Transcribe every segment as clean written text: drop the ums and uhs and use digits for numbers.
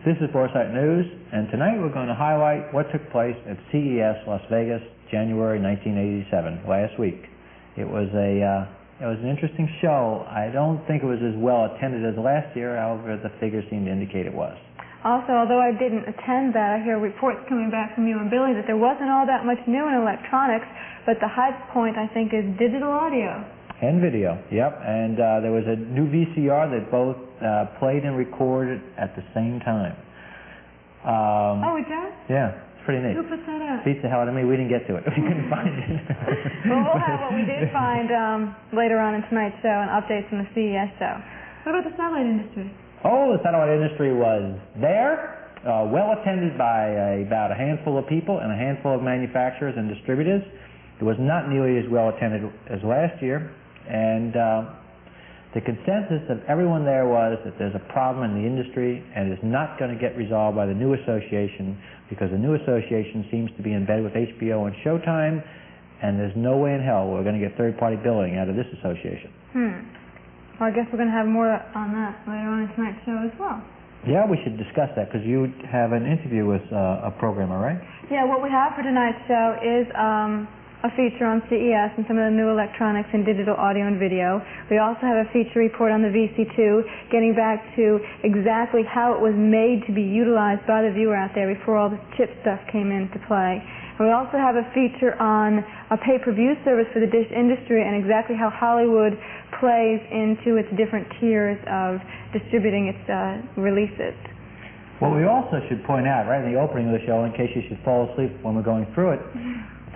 This is Boresight News, and tonight we're going to highlight what took place at CES Las Vegas, January 1987, last week. It was an interesting show. I don't think it was as well attended as last year, however, the figures seem to indicate it was. Also, although I didn't attend that, I hear reports coming back from you and Billy that there wasn't all that much new in electronics, but the high point, I think, is digital audio. And video, yep. And there was a new VCR that both played and recorded at the same time. Oh, it does? Yeah, it's pretty neat. Who put that out? Beats the hell out of me. We didn't get to it. We couldn't find it. Well, we'll have what we did find later on in tonight's show and updates from the CES show. What about the satellite industry? Oh, the satellite industry was there, well attended by about a handful of people and a handful of manufacturers and distributors. It was not nearly as well attended as last year. And the consensus of everyone there was that there's a problem in the industry and it's not going to get resolved by the new association, because the new association seems to be in bed with HBO and Showtime, and there's no way in hell we're going to get third-party billing out of this association. Well, I guess we're going to have more on that later on in tonight's show as well. Yeah, we should discuss that, because you have an interview with a programmer, right? Yeah, what we have for tonight's show is a feature on CES and some of the new electronics and digital audio and video. We also have a feature report on the VC2, getting back to exactly how it was made to be utilized by the viewer out there before all the chip stuff came into play. And we also have a feature on a pay-per-view service for the dish industry and exactly how Hollywood plays into its different tiers of distributing its releases. What we also should point out, right in the opening of the show, in case you should fall asleep when we're going through it,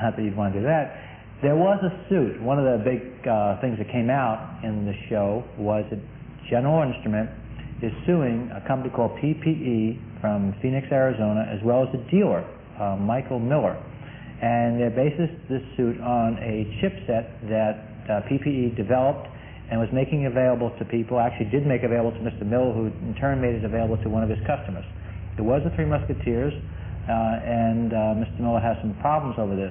not that you'd want to do that, there was a suit. One of the big things that came out in the show was that General Instrument is suing a company called PPE from Phoenix, Arizona, as well as a dealer, Michael Miller. And they based this suit on a chipset that PPE developed and was making available to people, actually did make available to Mr. Miller, who in turn made it available to one of his customers. There was the Three Musketeers, and Mr. Miller has some problems over this.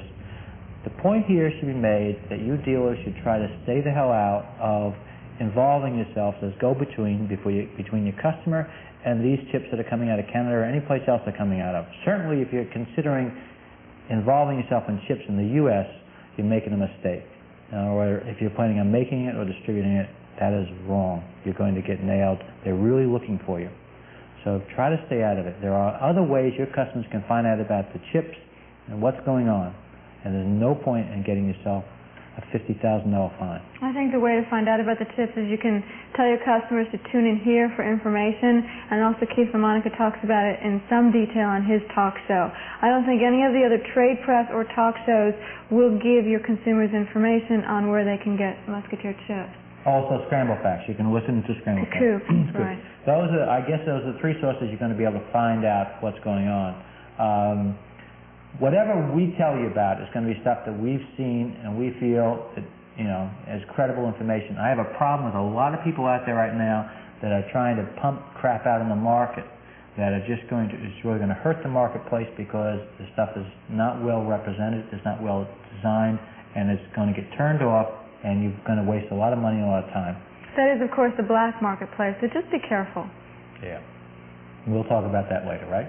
The point here should be made that you dealers should try to stay the hell out of involving yourselves as go-between between your customer and these chips that are coming out of Canada or any place else they're coming out of. Certainly, if you're considering involving yourself in chips in the U.S., you're making a mistake. Or if you're planning on making it or distributing it, that is wrong. You're going to get nailed. They're really looking for you. So try to stay out of it. There are other ways your customers can find out about the chips and what's going on. And there's no point in getting yourself a $50,000 fine. I think the way to find out about the chips is you can tell your customers to tune in here for information, and also Keith LaMonica talks about it in some detail on his talk show. I don't think any of the other trade press or talk shows will give your consumers information on where they can get Musketeer chips. Also, Scramble Facts. You can listen to Scramble Facts. Coop, right. I guess those are the three sources you're going to be able to find out what's going on. Whatever we tell you about is going to be stuff that we've seen and we feel that, as credible information. I have a problem with a lot of people out there right now that are trying to pump crap out in the market that are just it's really going to hurt the marketplace, because the stuff is not well represented, it's not well designed, and it's going to get turned off, and you're going to waste a lot of money and a lot of time. That is, of course, the black marketplace, so just be careful. Yeah. We'll talk about that later, right?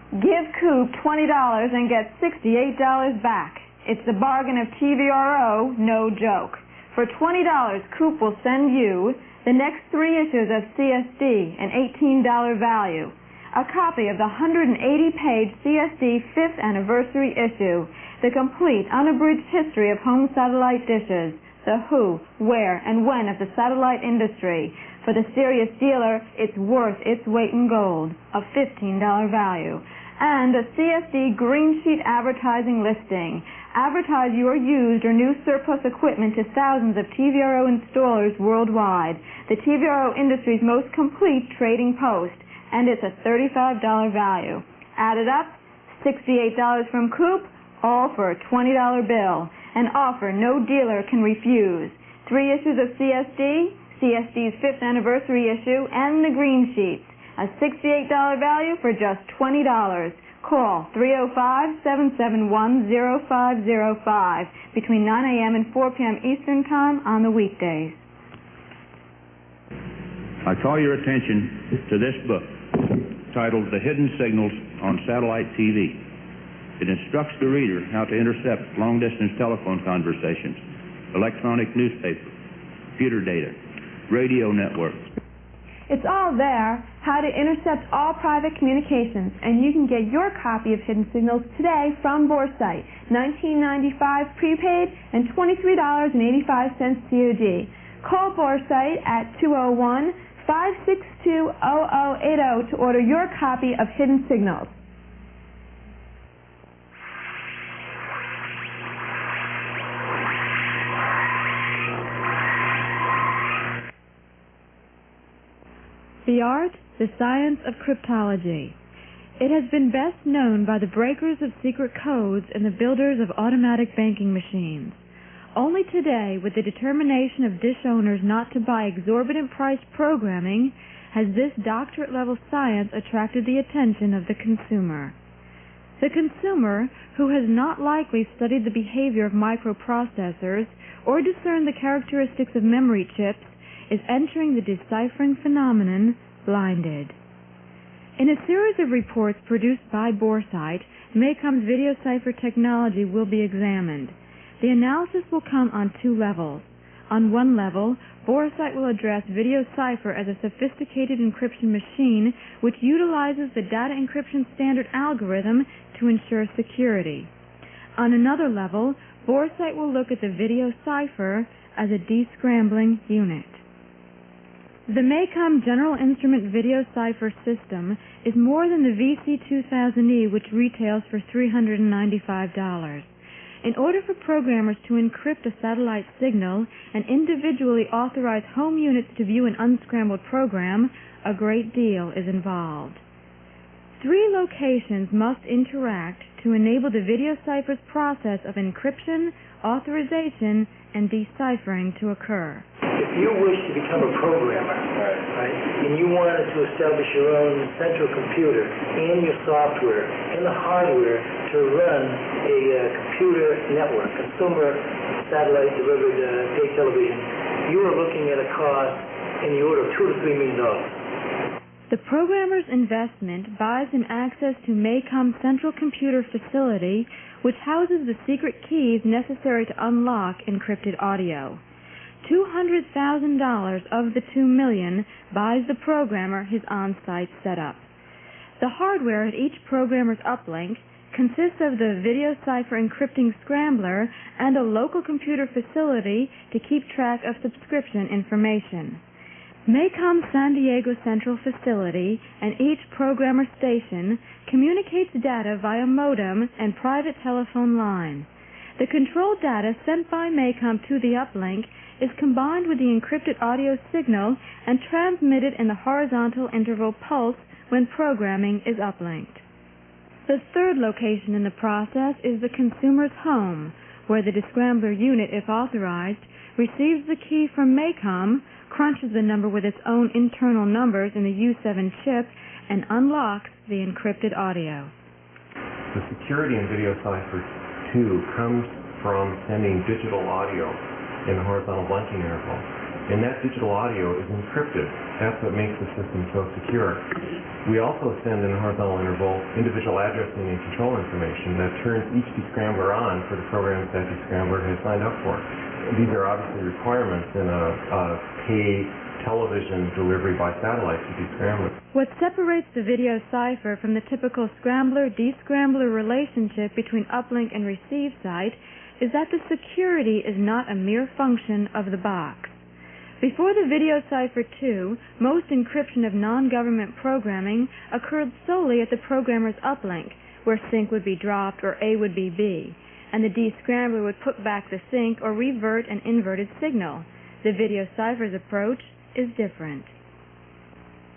Give Coop $20 and get $68 back. It's the bargain of TVRO, no joke. For $20, Coop will send you the next 3 issues of CSD, an $18 value, a copy of the 180-page CSD 5th anniversary issue, the complete unabridged history of home satellite dishes, the who, where, and when of the satellite industry. For the serious dealer, it's worth its weight in gold, a $15 value. And a CSD green sheet advertising listing. Advertise your used or new surplus equipment to thousands of TVRO installers worldwide. The TVRO industry's most complete trading post. And it's a $35 value. Add it up, $68 from Coop, all for a $20 bill. An offer no dealer can refuse. 3 issues of CSD, CSD's 5th anniversary issue, and the green sheets. A $68 value for just $20. Call 305-771-0505 between 9 a.m. and 4 p.m. Eastern Time on the weekdays. I call your attention to this book titled The Hidden Signals on Satellite TV. It instructs the reader how to intercept long-distance telephone conversations, electronic newspaper, computer data, radio networks. It's all there, how to intercept all private communications, and you can get your copy of Hidden Signals today from Boresight, $19.95 prepaid and $23.85 COD. Call Boresight at 201-562-0080 to order your copy of Hidden Signals. The art, the science of cryptology. It has been best known by the breakers of secret codes and the builders of automatic banking machines. Only today, with the determination of dish owners not to buy exorbitant priced programming, has this doctorate-level science attracted the attention of the consumer. The consumer, who has not likely studied the behavior of microprocessors or discerned the characteristics of memory chips, is entering the deciphering phenomenon blinded. In a series of reports produced by Boresight, Maycom's video cipher technology will be examined. The analysis will come on two levels. On one level, Boresight will address video cipher as a sophisticated encryption machine which utilizes the data encryption standard algorithm to ensure security. On another level, Boresight will look at the video cipher as a descrambling unit. The Maycom General Instrument Video Cipher System is more than the VC2000E, which retails for $395. In order for programmers to encrypt a satellite signal and individually authorize home units to view an unscrambled program, a great deal is involved. Three locations must interact to enable the video cipher's process of encryption, authorization, and deciphering to occur. If you wish to become a programmer, right, and you wanted to establish your own central computer and your software and the hardware to run a computer network, consumer satellite delivered pay television, you are looking at a cost in the order of $2 to $3 million. The programmer's investment buys him access to Maycom's central computer facility, which houses the secret keys necessary to unlock encrypted audio. $200,000 of the $2 million buys the programmer his on-site setup. The hardware at each programmer's uplink consists of the video cipher encrypting scrambler and a local computer facility to keep track of subscription information. Maycom's San Diego Central Facility and each programmer station communicates data via modem and private telephone line. The controlled data sent by Maycom to the uplink is combined with the encrypted audio signal and transmitted in the horizontal interval pulse when programming is uplinked. The third location in the process is the consumer's home, where the descrambler unit, if authorized, receives the key from Maycom, crunches the number with its own internal numbers in the U7 chip, and unlocks the encrypted audio. The security in Video Cipher 2 comes from sending digital audio in the horizontal blanking interval. And that digital audio is encrypted. That's what makes the system so secure. We also send in the horizontal interval individual addressing and control information that turns each descrambler on for the programs that descrambler has signed up for. These are obviously requirements in a pay television delivery by satellite to descrambler. What separates the video cipher from the typical scrambler-descrambler relationship between uplink and receive site is that the security is not a mere function of the box. Before the Video Cipher 2, most encryption of non-government programming occurred solely at the programmer's uplink, where sync would be dropped or A would be B, and the descrambler would put back the sync or revert an inverted signal. The Video Cipher's approach is different.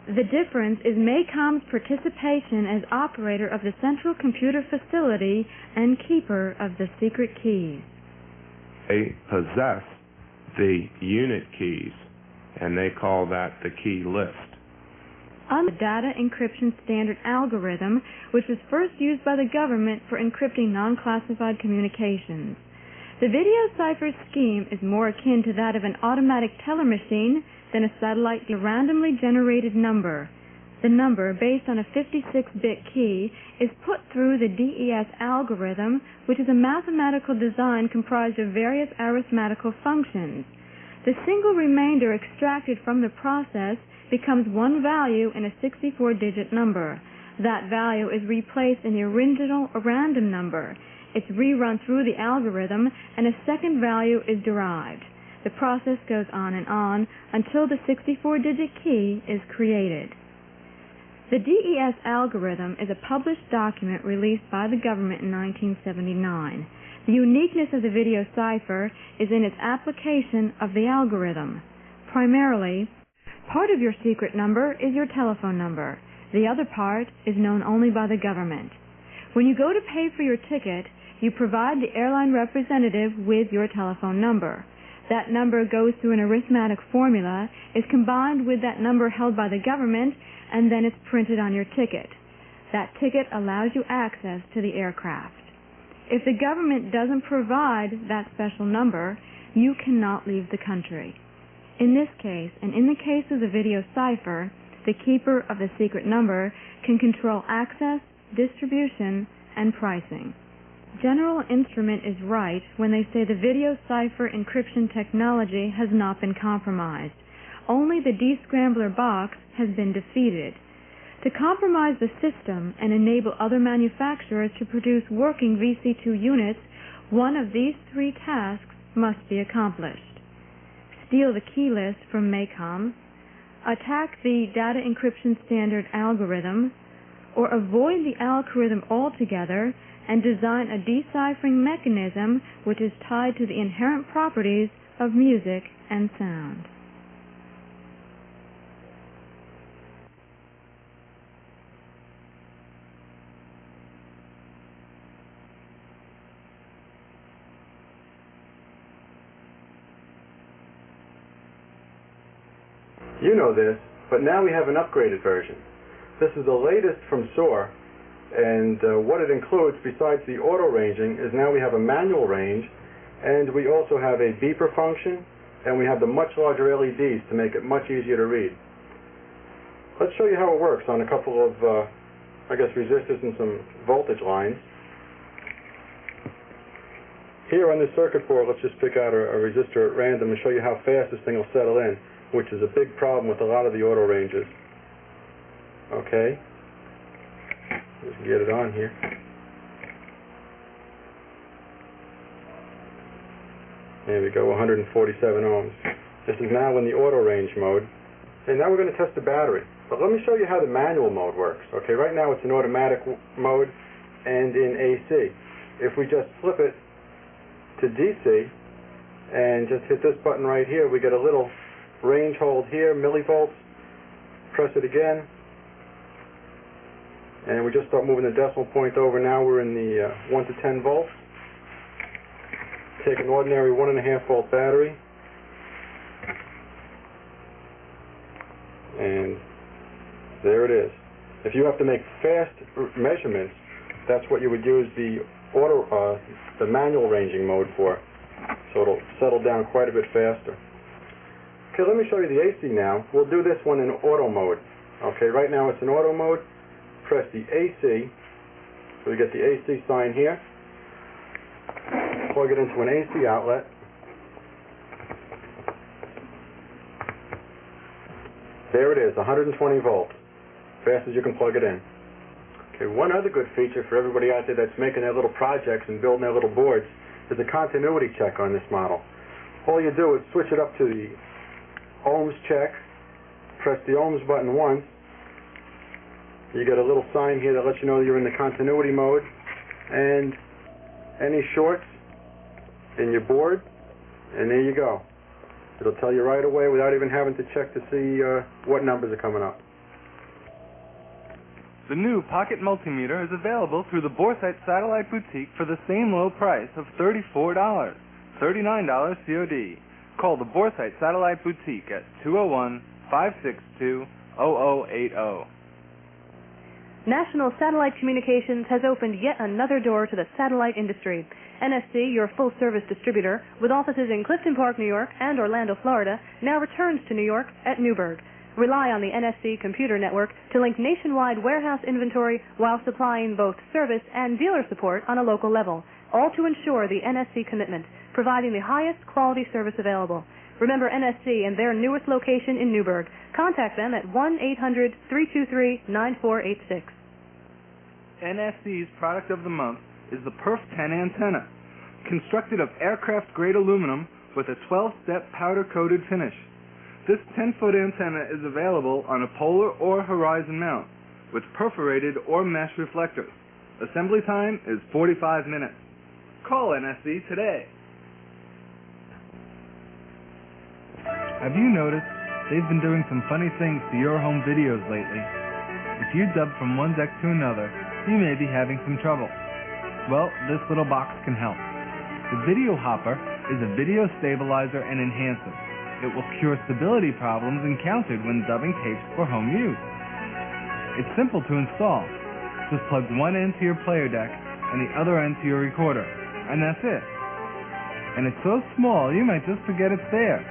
The difference is Maycom's participation as operator of the central computer facility and keeper of the secret keys. They possess the unit keys, and they call that the key list. On the data encryption standard algorithm, which was first used by the government for encrypting non-classified communications. The video cipher scheme is more akin to that of an automatic teller machine then a satellite randomly generated number. The number, based on a 56-bit key, is put through the DES algorithm, which is a mathematical design comprised of various arithmetical functions. The single remainder extracted from the process becomes one value in a 64-digit number. That value is replaced in the original random number. It's rerun through the algorithm, and a second value is derived. The process goes on until the 64-digit key is created. The DES algorithm is a published document released by the government in 1979. The uniqueness of the video cipher is in its application of the algorithm. Primarily, part of your secret number is your telephone number. The other part is known only by the government. When you go to pay for your ticket, you provide the airline representative with your telephone number. That number goes through an arithmetic formula, is combined with that number held by the government, and then it's printed on your ticket. That ticket allows you access to the aircraft. If the government doesn't provide that special number, you cannot leave the country. In this case, and in the case of the video cipher, the keeper of the secret number can control access, distribution, and pricing. General Instrument is right when they say the video cipher encryption technology has not been compromised. Only the descrambler box has been defeated. To compromise the system and enable other manufacturers to produce working VC2 units, one of these three tasks must be accomplished. Steal the key list from MACOM, attack the data encryption standard algorithm, or avoid the algorithm altogether and design a deciphering mechanism which is tied to the inherent properties of music and sound. You know this, but now we have an upgraded version. This is the latest from SOAR, and what it includes, besides the auto ranging, is now we have a manual range, and we also have a beeper function, and we have the much larger LEDs to make it much easier to read. Let's show you how it works on a couple of, resistors and some voltage lines. Here on this circuit board, let's just pick out a resistor at random and show you how fast this thing will settle in, which is a big problem with a lot of the auto ranges. Okay, let's get it on here. There we go, 147 ohms. This is now in the auto range mode. And now we're going to test the battery. But let me show you how the manual mode works. Okay, right now it's in automatic mode and in AC. If we just flip it to DC and just hit this button right here, we get a little range hold here, millivolts. Press it again, and we just start moving the decimal point over. Now we're in the 1 to 10 volts. Take an ordinary 1.5 volt battery, and there it is. If you have to make fast measurements, that's what you would use the manual ranging mode for. So it'll settle down quite a bit faster. Okay, let me show you the AC now. We'll do this one in auto mode. Okay, right now it's in auto mode. Press the AC. So we get the AC sign here. Plug it into an AC outlet. There it is, 120 volts. Fast as you can plug it in. Okay, one other good feature for everybody out there that's making their little projects and building their little boards is a continuity check on this model. All you do is switch it up to the ohms check, press the ohms button once, you get a little sign here that lets you know you're in the continuity mode, and any shorts in your board, and there you go. It'll tell you right away without even having to check to see what numbers are coming up. The new Pocket Multimeter is available through the Boresight Satellite Boutique for the same low price of $34, $39 COD. Call the Boresight Satellite Boutique at 201-562-0080. National Satellite Communications has opened yet another door to the satellite industry. NSC, your full-service distributor, with offices in Clifton Park, New York, and Orlando, Florida, now returns to New York at Newburgh. Rely on the NSC computer network to link nationwide warehouse inventory while supplying both service and dealer support on a local level, all to ensure the NSC commitment, providing the highest quality service available. Remember NSC and their newest location in Newburgh. Contact them at 1-800-323-9486. NSC's product of the month is the Perf 10 antenna, constructed of aircraft-grade aluminum with a 12-step powder-coated finish. This 10-foot antenna is available on a polar or horizon mount with perforated or mesh reflectors. Assembly time is 45 minutes. Call NSC today. Have you noticed they've been doing some funny things to your home videos lately? If you dub from one deck to another, you may be having some trouble. Well, this little box can help. The Video Hopper is a video stabilizer and enhancer. It will cure stability problems encountered when dubbing tapes for home use. It's simple to install. Just plug one end to your player deck and the other end to your recorder, and that's it. And it's so small you might just forget it's there.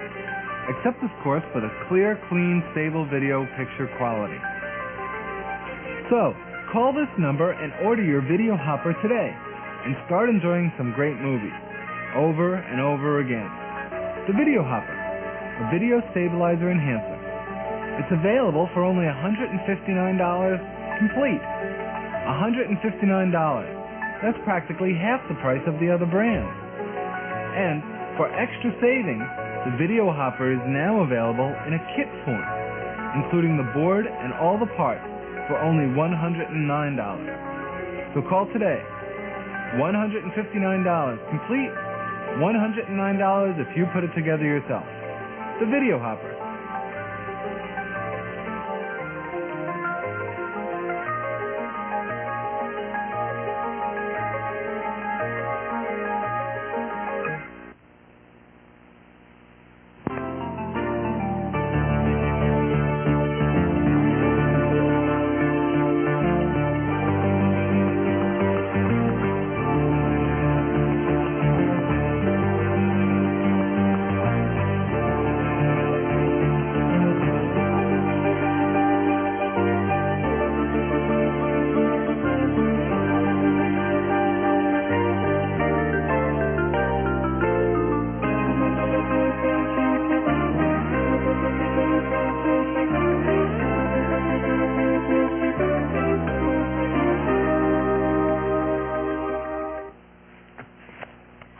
Except, of course, for the clear, clean, stable video picture quality. So, call this number and order your Video Hopper today and start enjoying some great movies over and over again. The Video Hopper, a video stabilizer enhancer. It's available for only $159 complete. $159. That's practically half the price of the other brands. And for extra savings, the Video Hopper is now available in a kit form, including the board and all the parts, for only $109. So call today. $159 complete, $109 if you put it together yourself. The Video Hopper.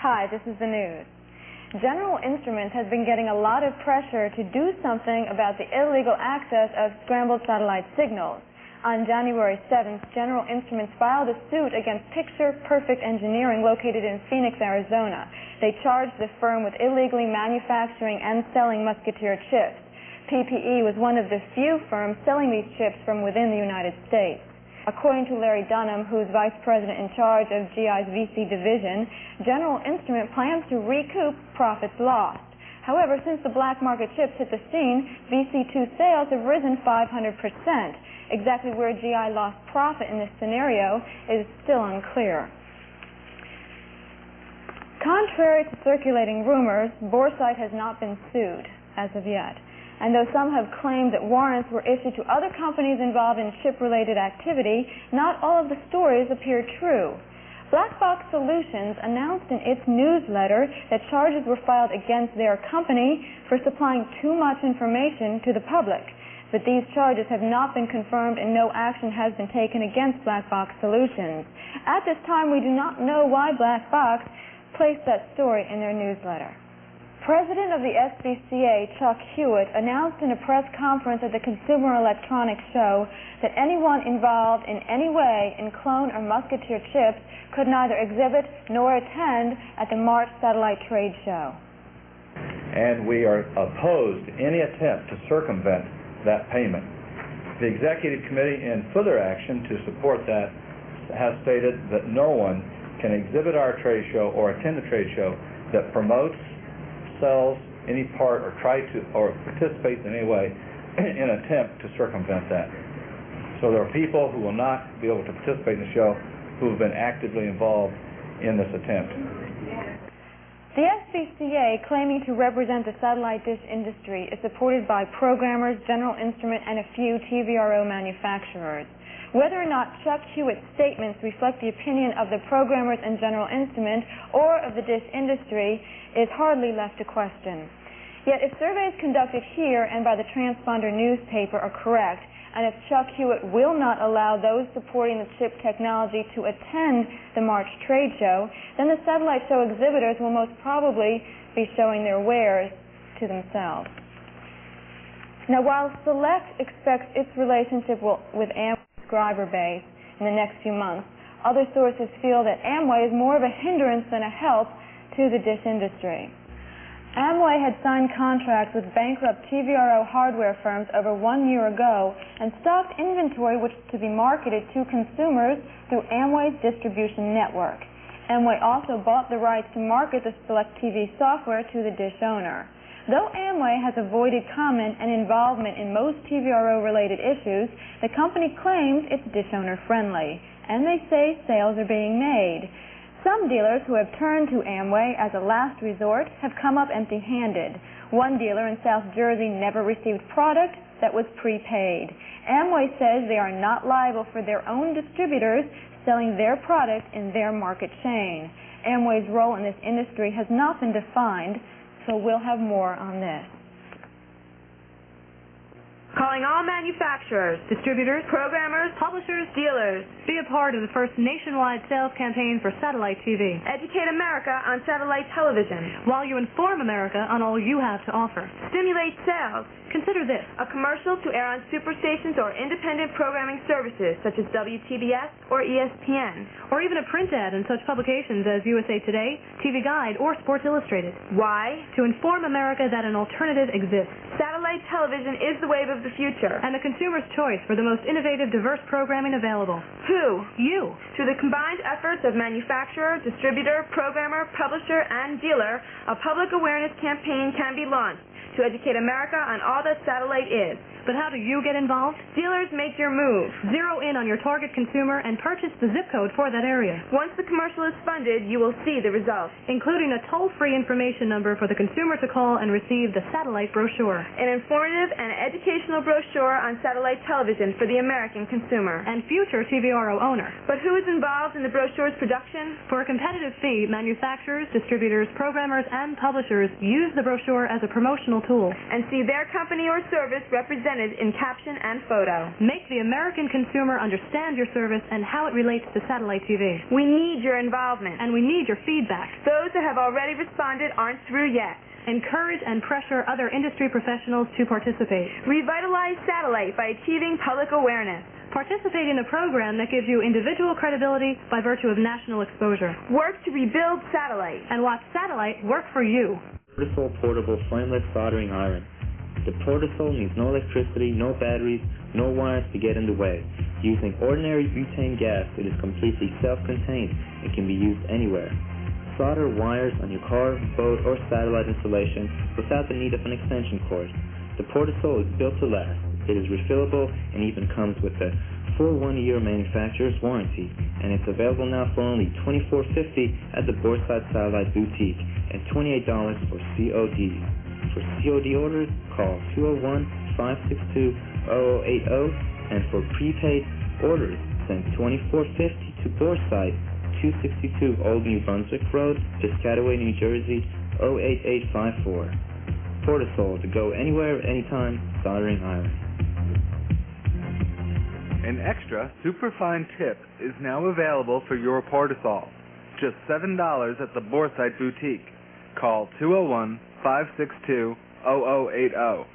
Hi, this is the news. General Instruments has been getting a lot of pressure to do something about the illegal access of scrambled satellite signals. On January 7th, General Instruments filed a suit against Picture Perfect Engineering located in Phoenix, Arizona. They charged the firm with illegally manufacturing and selling Musketeer chips. PPE was one of the few firms selling these chips from within the United States. According to Larry Dunham, who's vice president in charge of GI's VC division, General Instrument plans to recoup profits lost. However, since the black market chips hit the scene, VC2 sales have risen 500%. Exactly where GI lost profit in this scenario is still unclear. Contrary to circulating rumors, Boresight has not been sued as of yet. And though some have claimed that warrants were issued to other companies involved in chip-related activity, not all of the stories appear true. Black Box Solutions announced in its newsletter that charges were filed against their company for supplying too much information to the public. But these charges have not been confirmed and no action has been taken against Black Box Solutions. At this time, we do not know why Black Box placed that story in their newsletter. President of the SBCA, Chuck Hewitt, announced in a press conference at the Consumer Electronics Show that anyone involved in any way in clone or Musketeer chips could neither exhibit nor attend at the March Satellite Trade Show. And we are opposed to any attempt to circumvent that payment. The Executive Committee, in further action to support that, has stated that no one can exhibit our trade show or attend the trade show that promotes, sells any part or try to or participates in any way in an attempt to circumvent that. So there are people who will not be able to participate in the show who have been actively involved in this attempt. The SPCA, claiming to represent the satellite dish industry, is supported by programmers, General Instrument, and a few TVRO manufacturers. Whether or not Chuck Hewitt's statements reflect the opinion of the programmers and General Instrument or of the dish industry is hardly left to question. Yet if surveys conducted here and by the transponder newspaper are correct, and if Chuck Hewitt will not allow those supporting the chip technology to attend the March trade show, then the satellite show exhibitors will most probably be showing their wares to themselves. Now, while Select expects its relationship with Amway's subscriber base in the next few months, other sources feel that Amway is more of a hindrance than a help to the dish industry. Amway had signed contracts with bankrupt TVRO hardware firms over 1 year ago and stocked inventory which was to be marketed to consumers through Amway's distribution network. Amway also bought the rights to market the Select TV software to the dish owner. Though Amway has avoided comment and involvement in most TVRO-related issues, the company claims it's dish owner friendly, and they say sales are being made. Some dealers who have turned to Amway as a last resort have come up empty-handed. One dealer in South Jersey never received product that was prepaid. Amway says they are not liable for their own distributors selling their product in their market chain. Amway's role in this industry has not been defined, so we'll have more on this. Calling all manufacturers, Distributors, programmers, publishers, dealers. be a part of the first nationwide sales campaign for satellite TV. Educate America on satellite television. While you inform America on all you have to offer. Stimulate sales. Consider this: A commercial to air on superstations or independent programming services such as WTBS or ESPN. or even a print ad in such publications as USA Today, TV Guide, or Sports Illustrated. Why? To inform America that an alternative exists. Satellite television is the wave of the future. And the consumer's choice for the most innovative, diverse programming available. Who? You. Through the combined efforts of manufacturer, distributor, programmer, publisher, and dealer, a public awareness campaign can be launched to educate America on all that satellite is. But how do you get involved? Dealers, make your move. Zero in on your target consumer and purchase the zip code for that area. Once the commercial is funded, you will see the results. Including a toll-free information number for the consumer to call and receive the satellite brochure. An informative and educational brochure on satellite television for the American consumer. And future TVRO owner. But who is involved in the brochure's production? For a competitive fee, manufacturers, distributors, programmers, and publishers use the brochure as a promotional tool. And see their company or service represented in caption and photo. Make the American consumer understand your service and how it relates to satellite TV. We need your involvement. And we need your feedback. Those that have already responded aren't through yet. Encourage and pressure other industry professionals to participate. Revitalize satellite by achieving public awareness. Participate in a program that gives you individual credibility by virtue of national exposure. Work to rebuild satellite. And watch satellite work for you. Portisol portable flameless soldering iron. The Portisol needs no electricity, no batteries, no wires to get in the way. Using ordinary butane gas, it is completely self-contained and can be used anywhere. Solder wires on your car, boat, or satellite installation without the need of an extension cord. The Portisol is built to last. It is refillable and even comes with a full 1-year manufacturer's warranty, and it's available now for only $24.50 at the Boresight Satellite Boutique and $28 for COD. For COD orders, call 201-562-0080, and for prepaid orders, send $24.50 to Boresight, 262 Old New Brunswick Road, Piscataway, New Jersey, 08854. Portisol, to go anywhere, anytime, soldering iron. An extra superfine tip is now available for your Portisol. Just $7 at the Boresight Boutique. Call 201-562-0080.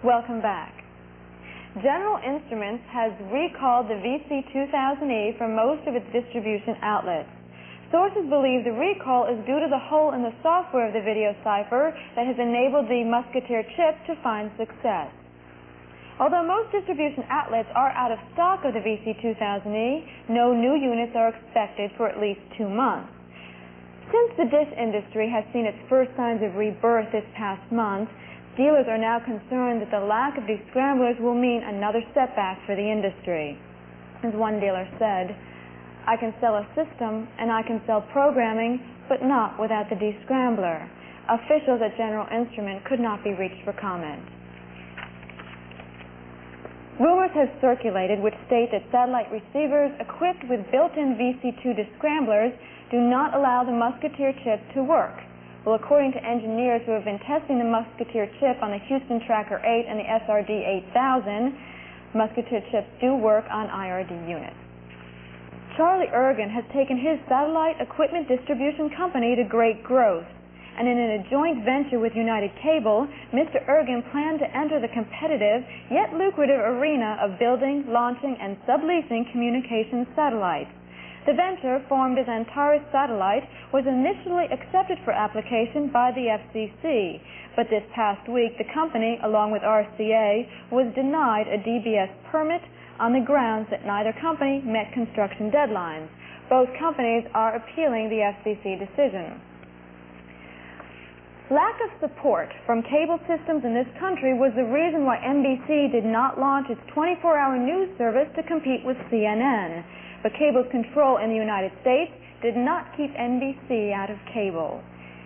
Welcome back. General Instruments has recalled the VC2000E from most of its distribution outlets. Sources believe the recall is due to the hole in the software of the video cipher that has enabled the Musketeer chip to find success. Although most distribution outlets are out of stock of the VC2000E, no new units are expected for at least 2 months. Since the dish industry has seen its first signs of rebirth this past month, dealers are now concerned that the lack of descramblers will mean another setback for the industry. As one dealer said, "I can sell a system and I can sell programming, but not without the descrambler." Officials at General Instrument could not be reached for comment. Rumors have circulated which state that satellite receivers equipped with built-in VC2 descramblers do not allow the Musketeer chip to work. Well, according to engineers who have been testing the Musketeer chip on the Houston Tracker 8 and the SRD 8000, Musketeer chips do work on IRD units. Charlie Ergen has taken his satellite equipment distribution company to great growth, and in a joint venture with United Cable, Mr. Ergen planned to enter the competitive yet lucrative arena of building, launching, and subleasing communications satellites. The venture, formed as Antares Satellite, was initially accepted for application by the FCC, but this past week the company, along with RCA, was denied a DBS permit on the grounds that neither company met construction deadlines. Both companies are appealing the FCC decision. Lack of support from cable systems in this country was the reason why NBC did not launch its 24-hour news service to compete with CNN. But cable's control in the United States did not keep NBC out of cable.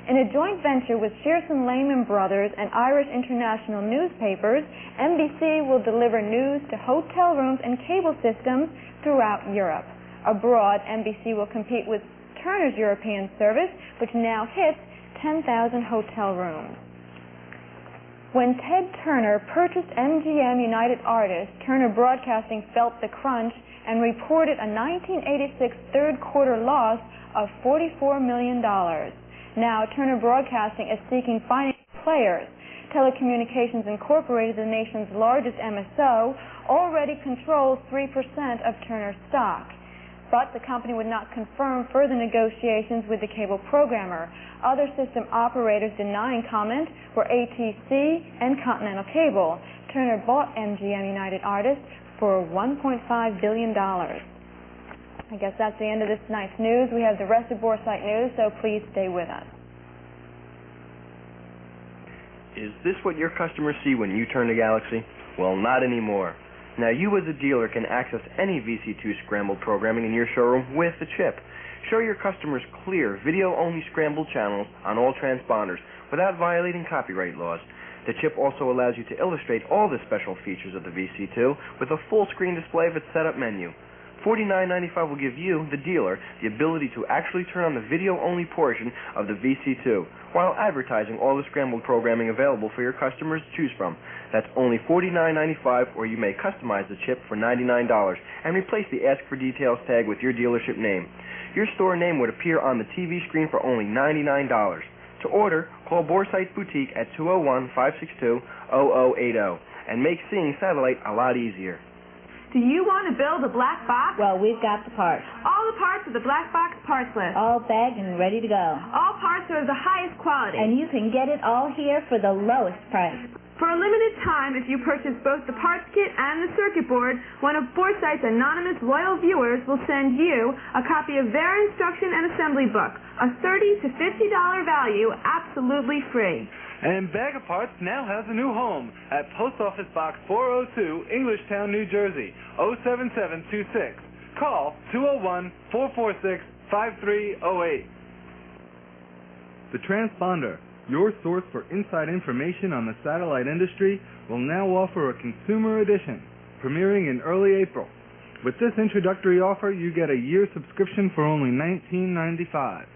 In a joint venture with Shearson Lehman Brothers and Irish International Newspapers, NBC will deliver news to hotel rooms and cable systems throughout Europe. Abroad, NBC will compete with Turner's European service, which now hits 10,000 hotel rooms. When Ted Turner purchased MGM United Artists, Turner Broadcasting felt the crunch and reported a 1986 third quarter loss of $44 million. Now, Turner Broadcasting is seeking financial players. Telecommunications Incorporated, the nation's largest MSO, already controls 3% of Turner stock. But the company would not confirm further negotiations with the cable programmer. Other system operators denying comment were ATC and Continental Cable. Turner bought MGM United Artists for $1.5 billion. I guess that's the end of this night's news. We have the rest of Boresight News, so please stay with us. Is this what your customers see when you turn to Galaxy? Well, not anymore. Now, you as a dealer can access any VC2 scrambled programming in your showroom with the chip. Show your customers clear, video-only scrambled channels on all transponders without violating copyright laws. The chip also allows you to illustrate all the special features of the VC2 with a full-screen display of its setup menu. $49.95 will give you, the dealer, the ability to actually turn on the video-only portion of the VC2 while advertising all the scrambled programming available for your customers to choose from. That's only $49.95, or you may customize the chip for $99 and replace the Ask for Details tag with your dealership name. Your store name would appear on the TV screen for only $99. To order, call Boresight Boutique at 201-562-0080 and make seeing satellite a lot easier. Do you want to build a black box? Well, we've got the parts. All the parts of the black box parts list. All bagged and ready to go. All parts are of the highest quality. And you can get it all here for the lowest price. For a limited time, if you purchase both the parts kit and the circuit board, one of Boresight's anonymous loyal viewers will send you a copy of their instruction and assembly book, a $30 to $50 value, absolutely free. And Bag of Parts now has a new home at Post Office Box 402, Englishtown, New Jersey, 07726. Call 201-446-5308. The Transponder, your source for inside information on the satellite industry, will now offer a consumer edition, premiering in early April. With this introductory offer, you get a year subscription for only $19.95.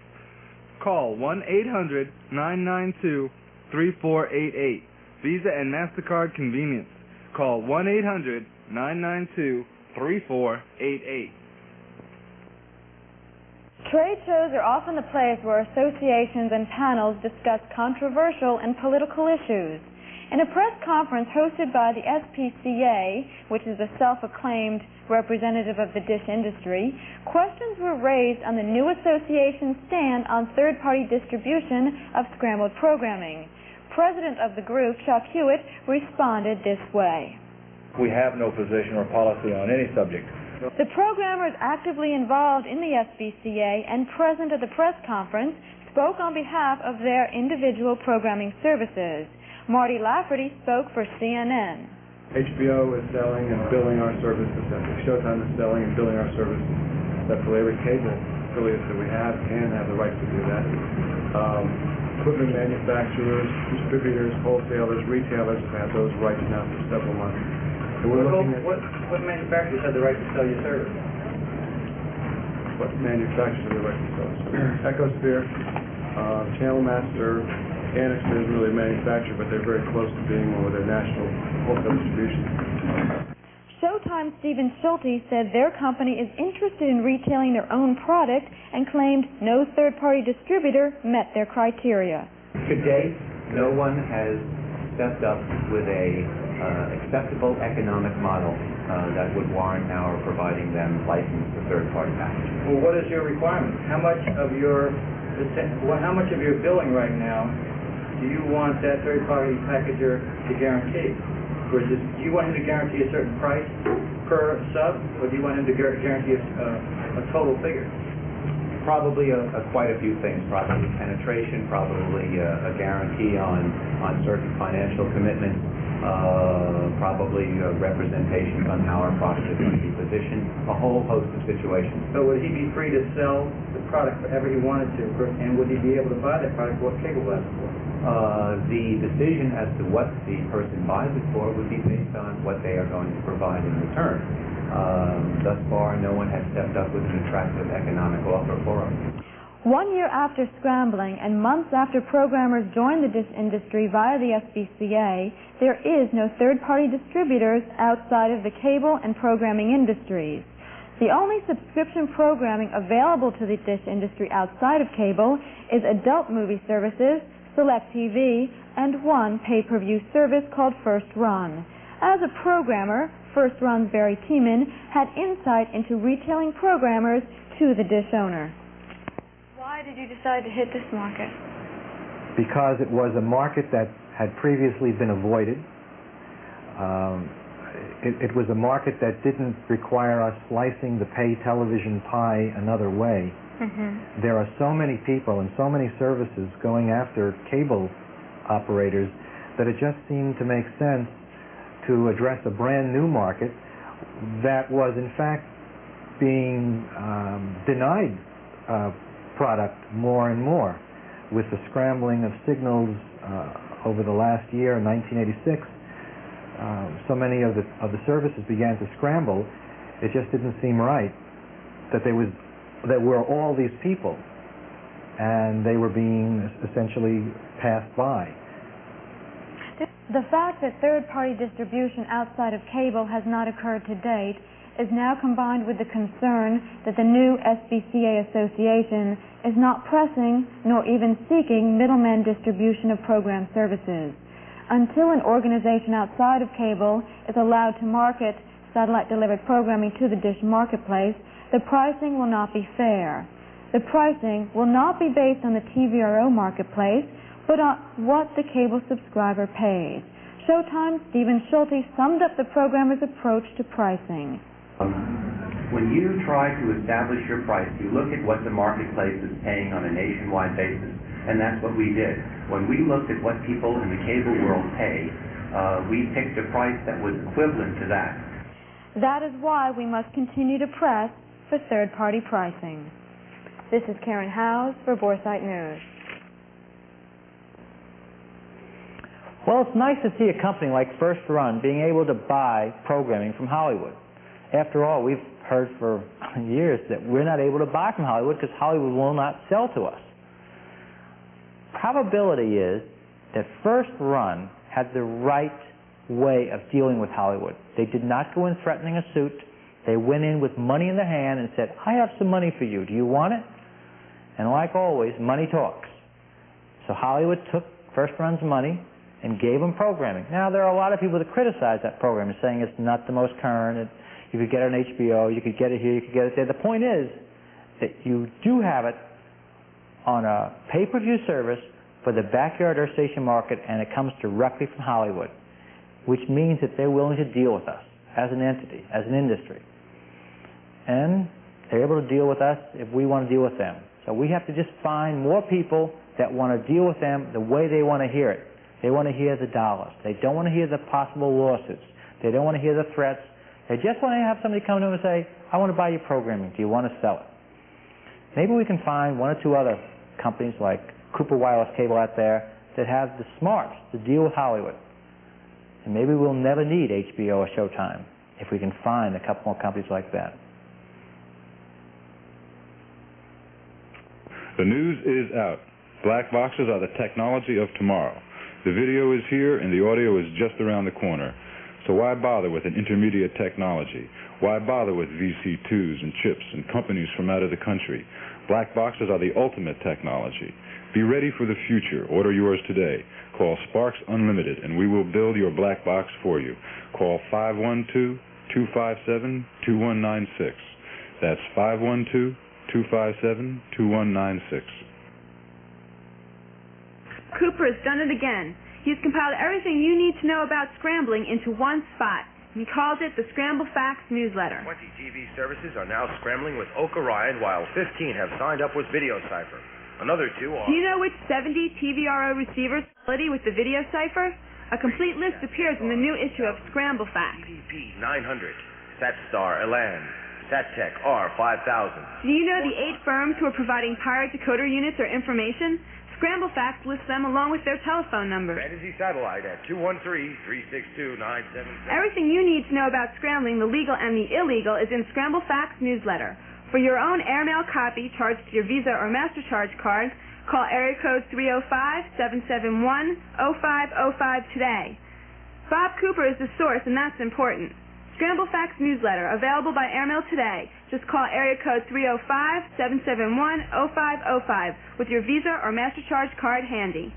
Call 1-800-992-3488. Visa and MasterCard convenience. Call 1-800-992-3488. Trade shows are often the place where associations and panels discuss controversial and political issues. In a press conference hosted by the SPCA, which is the self-acclaimed representative of the dish industry, questions were raised on the new association's stand on third-party distribution of scrambled programming. President of the group, Chuck Hewitt, responded this way. We have no position or policy on any subject. The programmers actively involved in the SPCA and present at the press conference spoke on behalf of their individual programming services. Marty Lafferty spoke for CNN. HBO is selling and billing our services. Showtime is selling and billing our services. Separately, every cable affiliate that we have can have the right to do that. Equipment manufacturers, distributors, wholesalers, retailers have had those rights now for several months. And we're looking at what manufacturers have the right to sell your service? What manufacturers have the right to sell your service? Ecosphere, Channel Master, Annixter isn't really a manufacturer, but they're very close to being one with their national wholesale distribution. Showtime's Stephen Schulte said their company is interested in retailing their own product and claimed no third-party distributor met their criteria. To date, no one has stepped up with a acceptable economic model that would warrant our providing them license for third-party packaging. Well, what is your requirement? How much of your billing right now do you want that third-party packager to guarantee? Or do you want him to guarantee a certain price per sub, or do you want him to guarantee a total figure? Probably quite a few things. Probably penetration, probably a guarantee on certain financial commitments, probably representation on how our product is going to be positioned, a whole host of situations. So would he be free to sell the product wherever he wanted to, and would he be able to buy that product for what cable was for? The decision as to what the person buys it for would be based on what they are going to provide in return. Thus far, no one has stepped up with an attractive economic offer for us. 1 year after scrambling and months after programmers joined the dish industry via the SPCA, there is no third-party distributors outside of the cable and programming industries. The only subscription programming available to the dish industry outside of cable is adult movie services, Select TV, and one pay-per-view service called First Run. As a programmer, First Run's Barry Tiemann had insight into retailing programmers to the dish owner. Why did you decide to hit this market? Because it was a market that had previously been avoided. It was a market that didn't require us slicing the pay television pie another way. Mm-hmm. There are so many people and so many services going after cable operators that it just seemed to make sense to address a brand new market that was in fact being denied product more and more. With the scrambling of signals over the last year, in 1986, so many of the services began to scramble. It just didn't seem right that there were all these people and they were being essentially passed by. The fact that third-party distribution outside of cable has not occurred to date is now combined with the concern that the new SPCA association is not pressing nor even seeking middleman distribution of program services. Until an organization outside of cable is allowed to market satellite-delivered programming to the dish marketplace, the pricing will not be fair. The pricing will not be based on the TVRO marketplace, but on what the cable subscriber pays. Showtime's Stephen Schulte summed up the programmer's approach to pricing. When you try to establish your price, you look at what the marketplace is paying on a nationwide basis, and that's what we did. When we looked at what people in the cable world pay, we picked a price that was equivalent to that. That is why we must continue to press for third-party pricing. This is Karen Howes for Boresight News. Well, it's nice to see a company like First Run being able to buy programming from Hollywood. After all, we've heard for years that we're not able to buy from Hollywood because Hollywood will not sell to us. Probability is that First Run had the right way of dealing with Hollywood. They did not go in threatening a suit. They went in with money in their hand and said, I have some money for you. Do you want it? And like always, money talks. So Hollywood took First Run's money and gave them programming. Now, there are a lot of people that criticize that programming, saying it's not the most current. You could get it on HBO, you could get it here, you could get it there. The point is that you do have it on a pay-per-view service for the backyard earth station market, and it comes directly from Hollywood, which means that they're willing to deal with us as an entity, as an industry. And they're able to deal with us if we want to deal with them. So we have to just find more people that want to deal with them the way they want to hear it. They want to hear the dollars. They don't want to hear the possible lawsuits. They don't want to hear the threats. They just want to have somebody come to them and say, I want to buy your programming. Do you want to sell it? Maybe we can find one or two other companies like Cooper Wireless Cable out there that have the smarts to deal with Hollywood. And maybe we'll never need HBO or Showtime if we can find a couple more companies like that. The news is out. Black boxes are the technology of tomorrow. The video is here and the audio is just around the corner. So why bother with an intermediate technology? Why bother with VC2s and chips and companies from out of the country? Black boxes are the ultimate technology. Be ready for the future. Order yours today. Call Sparks Unlimited and we will build your black box for you. Call 512-257-2196. That's 512-257-2196. Cooper has done it again. He's compiled everything you need to know about scrambling into one spot. He calls it the Scramble Facts newsletter. 20 TV services are now scrambling with Oak Orion, while 15 have signed up with Video Cipher. Another 2 are... Do you know which 70 TVRO receivers quality with the Video Cipher? A complete list appears in the new issue of Scramble Facts. EVP 900, SatStar Elan, SatTech R5000. Do you know the 8 firms who are providing pirate decoder units or information? Scramble Facts lists them along with their telephone numbers. Fantasy Satellite at 213-362-977. Everything you need to know about scrambling, the legal and the illegal, is in Scramble Facts newsletter. For your own airmail copy charged to your Visa or MasterCharge card, call area code 305-771-0505 today. Bob Cooper is the source, and that's important. Scramble Facts newsletter, available by airmail today. Just call area code 305-771-0505 with your Visa or MasterCharge card handy.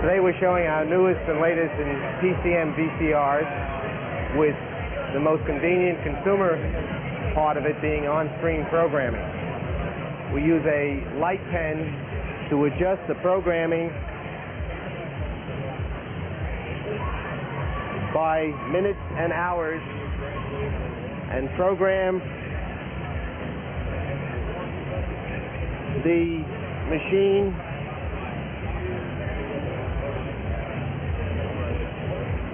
Today we're showing our newest and latest in PCM VCRs, with the most convenient consumer part of it being on-screen programming. We use a light pen to adjust the programming by minutes and hours and program the machine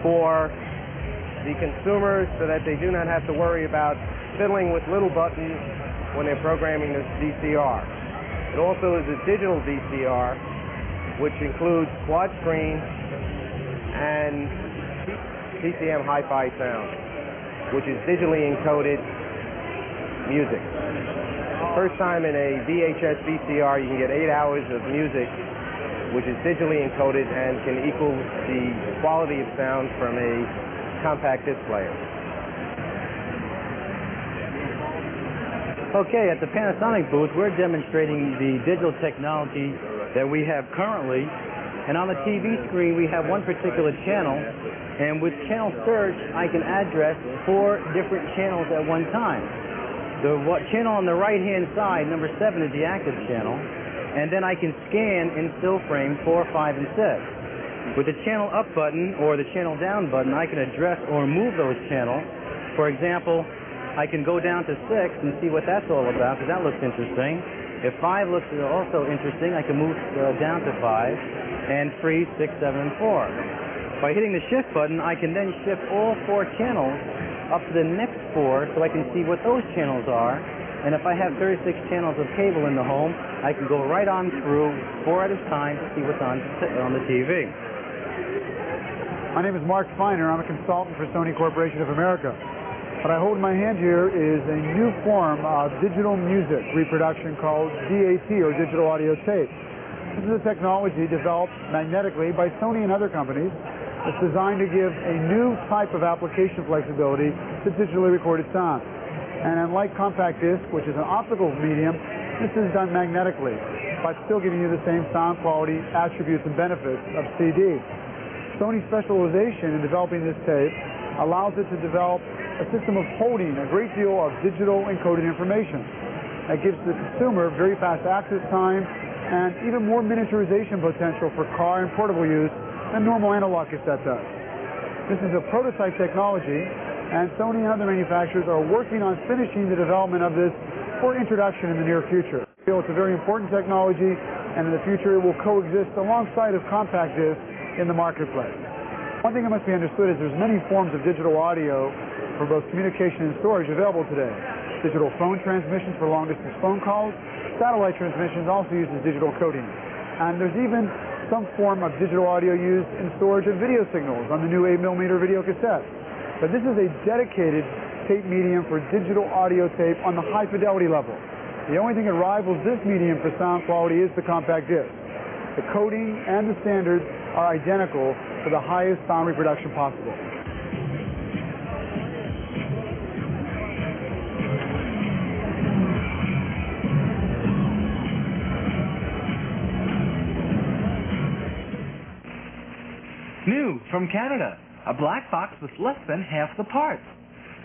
for the consumers so that they do not have to worry about fiddling with little buttons when they're programming this VCR. It also is a digital VCR, which includes quad screen and PCM hi-fi sound, which is digitally encoded music. First time in a VHS VCR, you can get 8 hours of music, which is digitally encoded and can equal the quality of sound from a compact disc player. Okay, at the Panasonic booth, we're demonstrating the digital technology that we have currently. And on the TV screen, we have one particular channel. And with channel search, I can address 4 different channels at one time. The channel on the right-hand side, number 7, is the active channel. And then I can scan in still frame 4, 5, and 6. With the channel up button or the channel down button, I can address or move those channels. For example, I can go down to 6 and see what that's all about, because that looks interesting. If 5 looks also interesting, I can move down to 5, and 3, 6, 7, and 4. By hitting the shift button, I can then shift all 4 channels up to the next 4 so I can see what those channels are. And if I have 36 channels of cable in the home, I can go right on through 4 at a time to see what's on the TV. My name is Mark Feiner. I'm a consultant for Sony Corporation of America. What I hold in my hand here is a new form of digital music reproduction called DAT, or digital audio tape. This is a technology developed magnetically by Sony and other companies. It's designed to give a new type of application flexibility to digitally recorded sound. And unlike compact disc, which is an optical medium, this is done magnetically, but still giving you the same sound quality, attributes, and benefits of CD. Sony's specialization in developing this tape allows it to develop a system of holding a great deal of digital encoded information that gives the consumer very fast access time and even more miniaturization potential for car and portable use than normal analog cassette does. This is a prototype technology, and Sony and other manufacturers are working on finishing the development of this for introduction in the near future. I feel it's a very important technology, and in the future it will coexist alongside of compact disc in the marketplace. One thing that must be understood is there's many forms of digital audio for both communication and storage available today. Digital phone transmissions for long-distance phone calls, satellite transmissions also uses digital coding. And there's even some form of digital audio used in storage of video signals on the new 8mm video cassette. But this is a dedicated tape medium for digital audio tape on the high fidelity level. The only thing that rivals this medium for sound quality is the compact disc. The coding and the standards are identical for the highest sound reproduction possible. New from Canada, a black box with less than half the parts.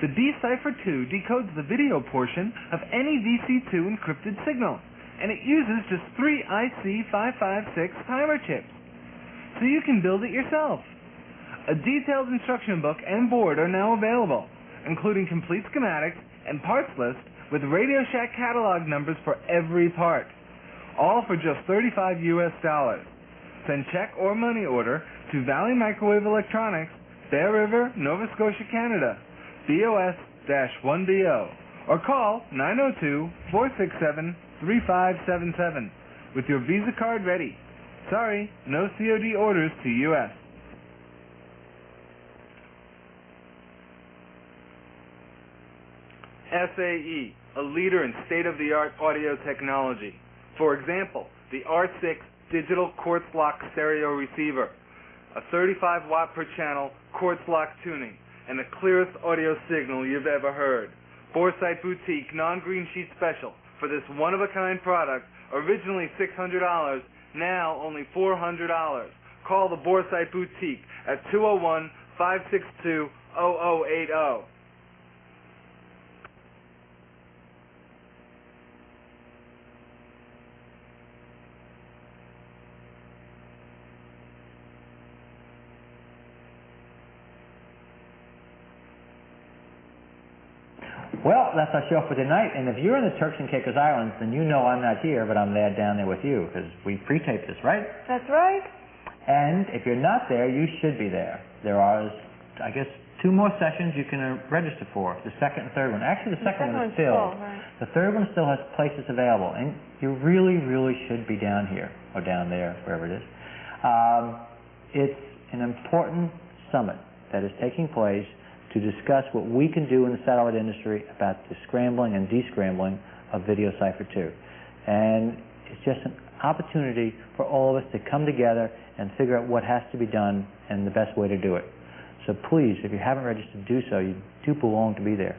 The Decipher 2 decodes the video portion of any VC2 encrypted signal, and it uses just 3 IC556 timer chips, so you can build it yourself. A detailed instruction book and board are now available, including complete schematics and parts list with Radio Shack catalog numbers for every part, all for just $35 US. Send check or money order to Valley Microwave Electronics, Bear River, Nova Scotia, Canada, BOS-1BO, or call 902-467-3577 with your Visa card ready. Sorry, no COD orders to U.S. SAE, a leader in state-of-the-art audio technology. For example, the R6 digital quartz lock stereo receiver, a 35 watt per channel quartz lock tuning, and the clearest audio signal you've ever heard. Boresight Boutique non-green sheet special for this one-of-a-kind product, originally $600, now only $400. Call the Boresight Boutique at 201-562-0080. Well, that's our show for tonight, and if you're in the Turks and Caicos Islands, then you know I'm not here, but I'm there down there with you, because we pre-taped this, right? That's right. And if you're not there, you should be there. There are, I guess, 2 more sessions you can register for, the second and third one. Actually, the second one is filled. Right. The third one still has places available, and you really, really should be down here, or down there, wherever it is. It's an important summit that is taking place to discuss what we can do in the satellite industry about the scrambling and descrambling of Video Cipher 2. And it's just an opportunity for all of us to come together and figure out what has to be done and the best way to do it. So please, if you haven't registered, do so. You do belong to be there.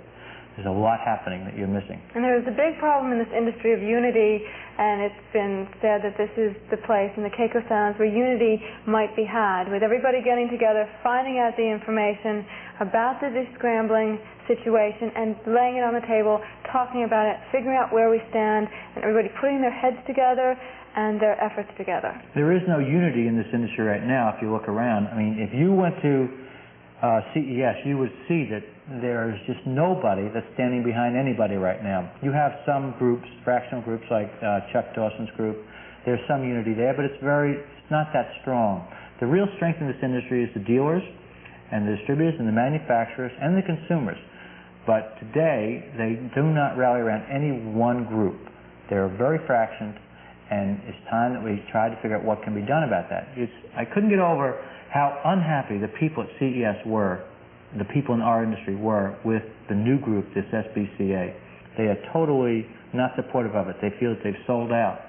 There's a lot happening that you're missing. And there's a big problem in this industry of unity, and it's been said that this is the place in the Caicos Islands where unity might be had, with everybody getting together, finding out the information about the descrambling situation and laying it on the table, talking about it, figuring out where we stand, and everybody putting their heads together and their efforts together. There is no unity in this industry right now if you look around. I mean, if you went to CES, you would see that there's just nobody that's standing behind anybody right now. You have some groups, fractional groups like Chuck Dawson's group. There's some unity there, but it's not that strong. The real strength in this industry is the dealers and the distributors and the manufacturers and the consumers. But today, they do not rally around any one group. They're very fractioned, and it's time that we try to figure out what can be done about that. I couldn't get over how unhappy the people at CES were, the people in our industry were, with the new group, this SBCA. They are totally not supportive of it. They feel that they've sold out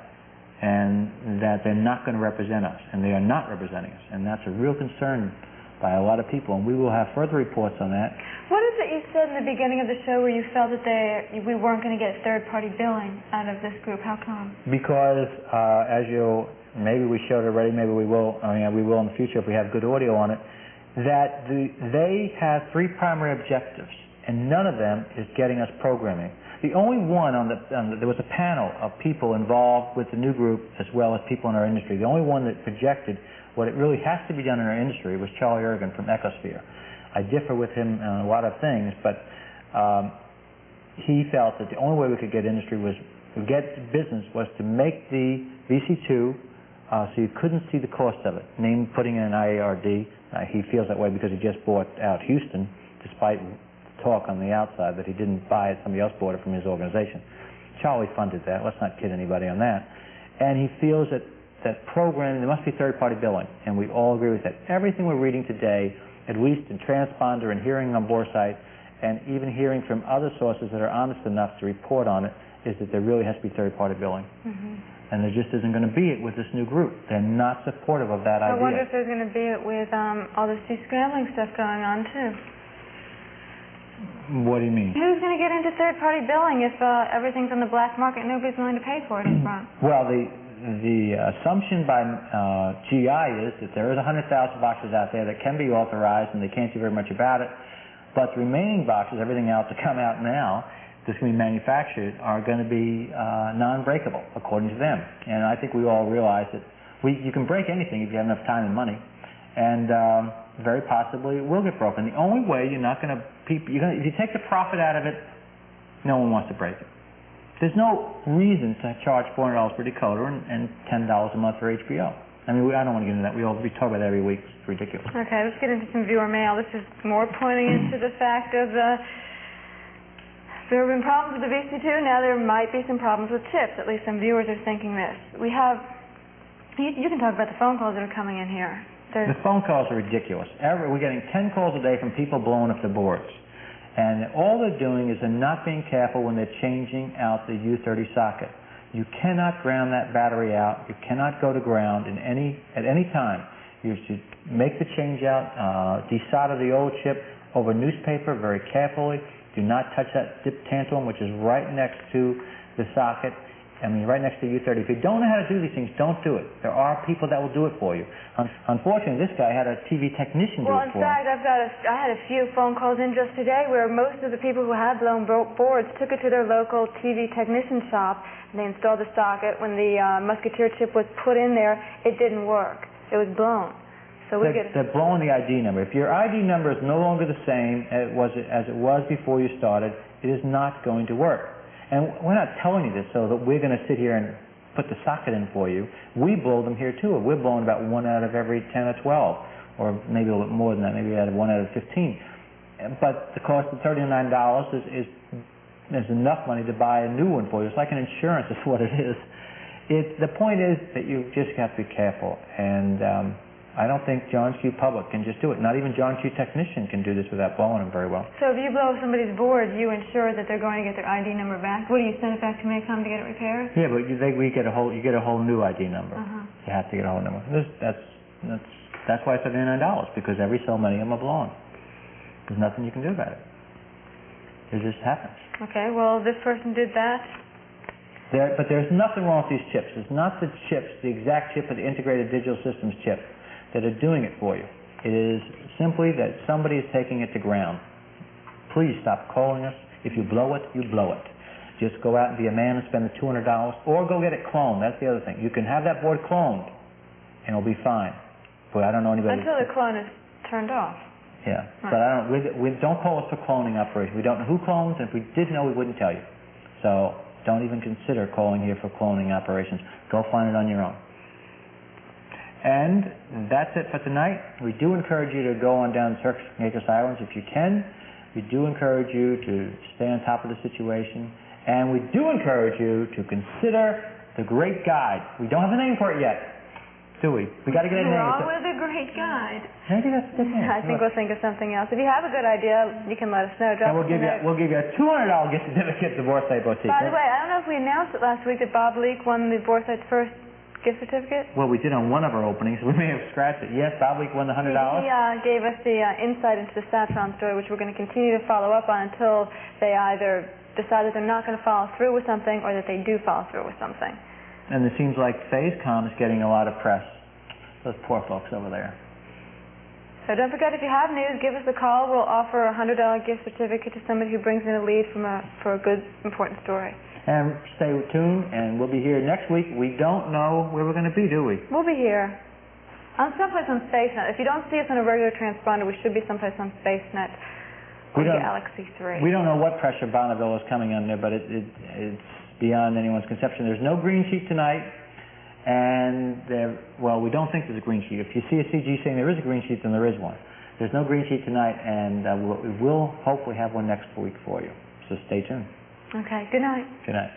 and that they're not going to represent us, and they are not representing us, and that's a real concern by a lot of people, and we will have further reports on that. What is it you said in the beginning of the show where you felt that we weren't going to get third-party billing out of this group? How come? Because maybe we showed it already, maybe we will. We will in the future if we have good audio on it. That they have three primary objectives, and none of them is getting us programming. The only one there was a panel of people involved with the new group as well as people in our industry. The only one that projected what it really has to be done in our industry was Charlie Ergen from Ecosphere. I differ with him on a lot of things, but he felt that the only way we could get business was to make the VC2 so you couldn't see the cost of it, namely putting in an IARD. He feels that way because he just bought out Houston, despite talk on the outside that he didn't buy it, somebody else bought it from his organization. Charlie funded that, let's not kid anybody on that. And he feels that programming, there must be third-party billing, and we all agree with that. Everything we're reading today, at least in Transponder and hearing on Boresight, and even hearing from other sources that are honest enough to report on it, is that there really has to be third-party billing. Mm-hmm. And there just isn't going to be it with this new group. They're not supportive of that idea. I wonder if there's going to be it with all this descrambling stuff going on, too. What do you mean? Who's going to get into third-party billing if everything's on the black market and nobody's willing to pay for it up front? Well, the assumption by GI is that there is 100,000 boxes out there that can be authorized and they can't do very much about it. But the remaining boxes, everything else that come out now that's going to be manufactured, are going to be non-breakable, according to them. And I think we all realize that you can break anything if you have enough time and money. And very possibly it will get broken. The only way you're not going to... if you take the profit out of it, no one wants to break it. There's no reason to charge $400 per decoder and $10 a month for HBO. I mean, I don't want to get into that. We talk about that every week. It's ridiculous. Okay, let's get into some viewer mail. This is more pointing into the fact of there have been problems with the VC2. Now there might be some problems with chips. At least some viewers are thinking this. We have... You can talk about the phone calls that are coming in here. The phone calls are ridiculous. We're getting 10 calls a day from people blowing up the boards. And all they're doing is they're not being careful when they're changing out the U30 socket. You cannot ground that battery out. You cannot go to ground at any time. You should make the change out, desolder the old chip over newspaper very carefully. Do not touch that dip tantalum, which is right next to the socket. Right next to U30. If you don't know how to do these things, don't do it. There are people that will do it for you. Unfortunately, this guy had a TV technician do it for him. Well, in fact, I had a few phone calls in just today where most of the people who had blown boards took it to their local TV technician shop and they installed the socket. When the Musketeer chip was put in there, it didn't work. It was blown. So they're blowing the ID number. If your ID number is no longer the same as it was before you started, it is not going to work. And we're not telling you this so that we're going to sit here and put the socket in for you. We blow them here too. We're blowing about 1 out of every 10 or 12, or maybe a little bit more than that, maybe 1 out of 15. But the cost of $39 is enough money to buy a new one for you. It's like an insurance is what it is. The point is that you just have to be careful. And I don't think John Q. Public can just do it. Not even John Q. Technician can do this without blowing them very well. So if you blow somebody's board, you ensure that they're going to get their ID number back. What do you send it back to Maycom to get it repaired? Yeah, but you get a whole new ID number. You have to get a whole number. That's why it's $39, because every so many of them are blown. There's nothing you can do about it. It just happens. Okay, well, this person did that. But there's nothing wrong with these chips. It's not the chips, the exact chip or the integrated digital systems chip that are doing it for you. It is simply that somebody is taking it to ground. Please stop calling us. If you blow it, you blow it. Just go out and be a man and spend the $200, or go get it cloned. That's the other thing. You can have that board cloned, and it'll be fine. But I don't know anybody... Until the clone is turned off. Yeah, right. But we don't call us for cloning operations. We don't know who clones, and if we did know, we wouldn't tell you. So don't even consider calling here for cloning operations. Go find it on your own. And that's it for tonight. We do encourage you to go on down to Turks and Caicos Islands if you can. We do encourage you to stay on top of the situation. And we do encourage you to consider the great guide. We don't have a name for it yet. do we? We got to get a name. Wrong with a great guide. Maybe that's a good name. I think we'll think of something else. If you have a good idea, you can let us know. Drop And us a note. we'll give you a $200 gift certificate to the Boresight Boutique. By the way, I don't know if we announced it last week that Bob Leake won the Boresight's first gift certificate. Well, we did on one of our openings. We may have scratched it. Yes, Bob Leake won the $100. He gave us the insight into the Saffron story, which we're going to continue to follow up on until they either decide that they're not going to follow through with something or that they do follow through with something. And it seems like FaceCom is getting a lot of press. Those poor folks over there. So don't forget, if you have news, give us a call. We'll offer a $100 gift certificate to somebody who brings in a lead for a good, important story. And stay tuned, and we'll be here next week. We don't know where we're going to be, do we? We'll be here. Someplace on SpaceNet. If you don't see us on a regular transponder, we should be someplace on SpaceNet or Galaxy 3. We don't know what pressure Bonneville is coming under, but it's beyond anyone's conception. There's no green sheet tonight, and we don't think there's a green sheet. If you see a CG saying there is a green sheet, then there is one. There's no green sheet tonight, and we will hopefully have one next week for you. So stay tuned. Okay, good night. Good night.